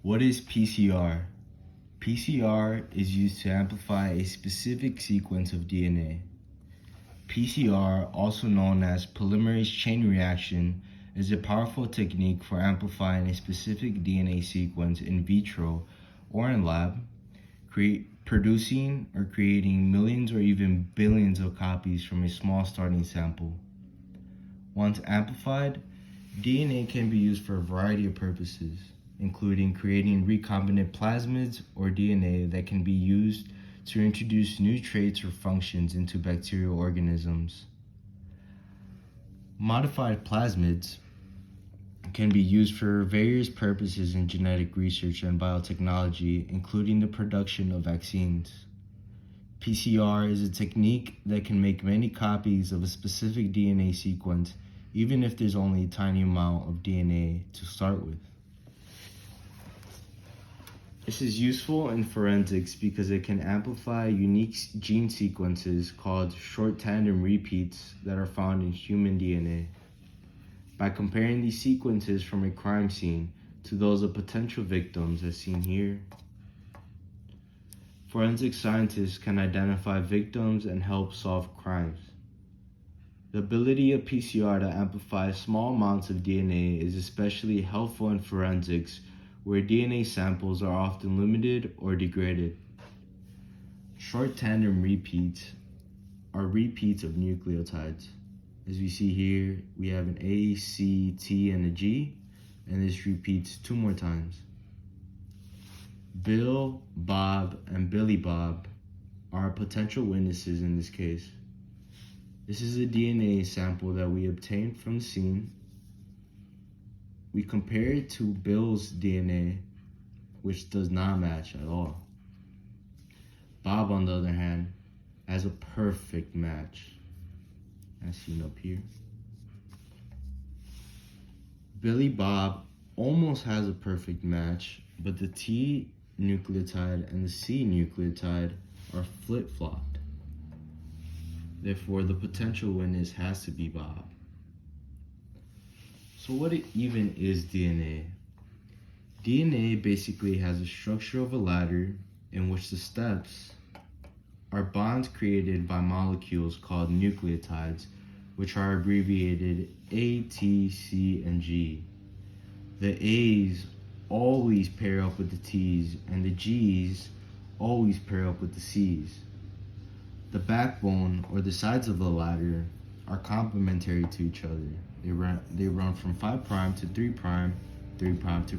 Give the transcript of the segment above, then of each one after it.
What is PCR? PCR is used to amplify a specific sequence of DNA. PCR, also known as polymerase chain reaction, is a powerful technique for amplifying a specific DNA sequence in vitro or in lab, producing or creating millions or even billions of copies from a small starting sample. Once amplified, DNA can be used for a variety of purposes, including creating recombinant plasmids or DNA that can be used to introduce new traits or functions into bacterial organisms. Modified plasmids can be used for various purposes in genetic research and biotechnology, including the production of vaccines. PCR is a technique that can make many copies of a specific DNA sequence, even if there's only a tiny amount of DNA to start with. This is useful in forensics because it can amplify unique gene sequences called short tandem repeats that are found in human DNA. By comparing these sequences from a crime scene to those of potential victims, as seen here, forensic scientists can identify victims and help solve crimes. The ability of PCR to amplify small amounts of DNA is especially helpful in forensics, where DNA samples are often limited or degraded. Short tandem repeats are repeats of nucleotides. As we see here, we have an A, C, T, and a G, and this repeats 2 more times. Bill, Bob, and Billy Bob are potential witnesses in this case. This is a DNA sample that we obtained from the scene. We compare it to Bill's DNA, which does not match at all. Bob, on the other hand, has a perfect match, as seen up here. Billy Bob almost has a perfect match, but the T nucleotide and the C nucleotide are flip-flopped. Therefore, the potential witness has to be Bob. So what even is DNA? DNA basically has a structure of a ladder in which the steps are bonds created by molecules called nucleotides, which are abbreviated A, T, C, and G. The A's always pair up with the T's, and the G's always pair up with the C's. The backbone, or the sides of the ladder, are complementary to each other. They run from 5' to 3', 3' to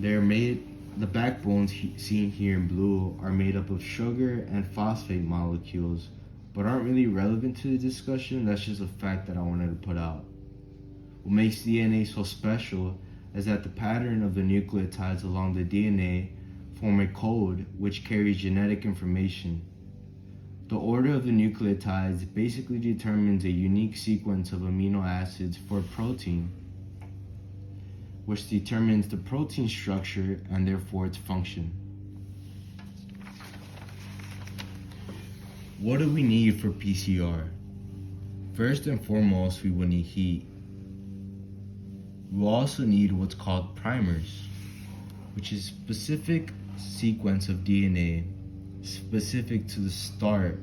5'. The backbones seen here in blue are made up of sugar and phosphate molecules, but aren't really relevant to the discussion. That's just a fact that I wanted to put out. What makes DNA so special is that the pattern of the nucleotides along the DNA form a code which carries genetic information. The order of the nucleotides basically determines a unique sequence of amino acids for a protein, which determines the protein structure and therefore its function. What do we need for PCR? First and foremost, we will need heat. We will also need what's called primers, which is a specific sequence of DNA specific to the start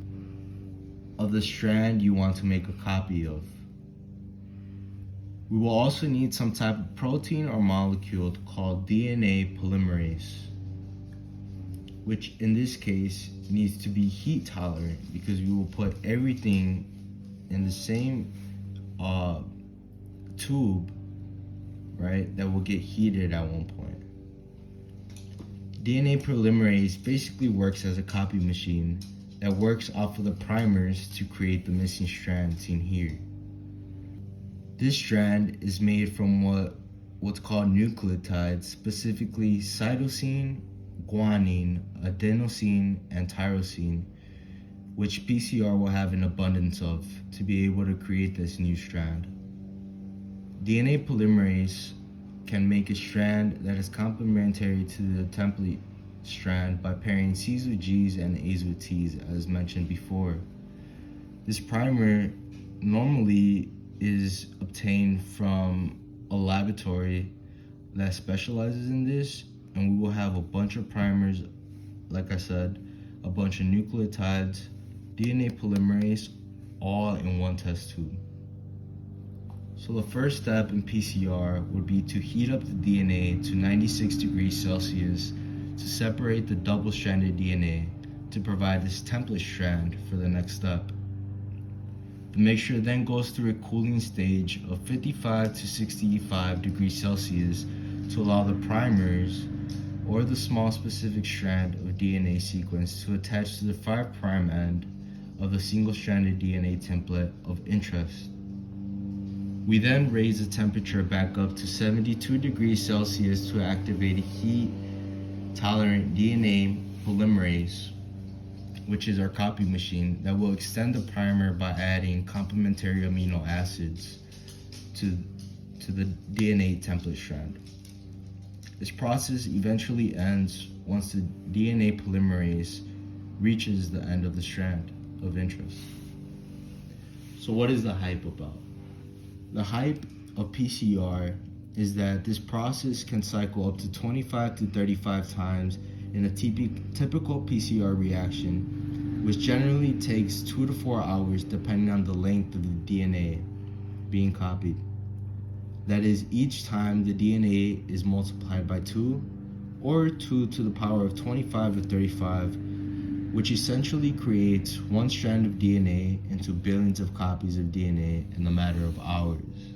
of the strand you want to make a copy of. We will also need some type of protein or molecule called DNA polymerase, which in this case needs to be heat tolerant because we will put everything in the same tube, right, that will get heated at one point. DNA polymerase basically works as a copy machine that works off of the primers to create the missing strand seen here. This strand is made from what's called nucleotides, specifically cytosine, guanine, adenosine, and tyrosine, which PCR will have an abundance of to be able to create this new strand. DNA polymerase can make a strand that is complementary to the template strand by pairing C's with G's and A's with T's, as mentioned before. This primer normally is obtained from a laboratory that specializes in this, and we will have a bunch of primers, like I said, a bunch of nucleotides, DNA polymerase, all in one test tube. So the first step in PCR would be to heat up the DNA to 96 degrees Celsius to separate the double-stranded DNA to provide this template strand for the next step. The mixture then goes through a cooling stage of 55 to 65 degrees Celsius to allow the primers or the small specific strand of DNA sequence to attach to the 5' end of the single-stranded DNA template of interest. We then raise the temperature back up to 72 degrees Celsius to activate a heat-tolerant DNA polymerase, which is our copy machine that will extend the primer by adding complementary amino acids to the DNA template strand. This process eventually ends once the DNA polymerase reaches the end of the strand of interest. So what is the hype about? The hype of PCR is that this process can cycle up to 25 to 35 times in a typical PCR reaction, which generally takes 2 to 4 hours depending on the length of the DNA being copied. That is, each time the DNA is multiplied by 2, or 2 to the power of 25 or 35, which essentially creates one strand of DNA into billions of copies of DNA in a matter of hours.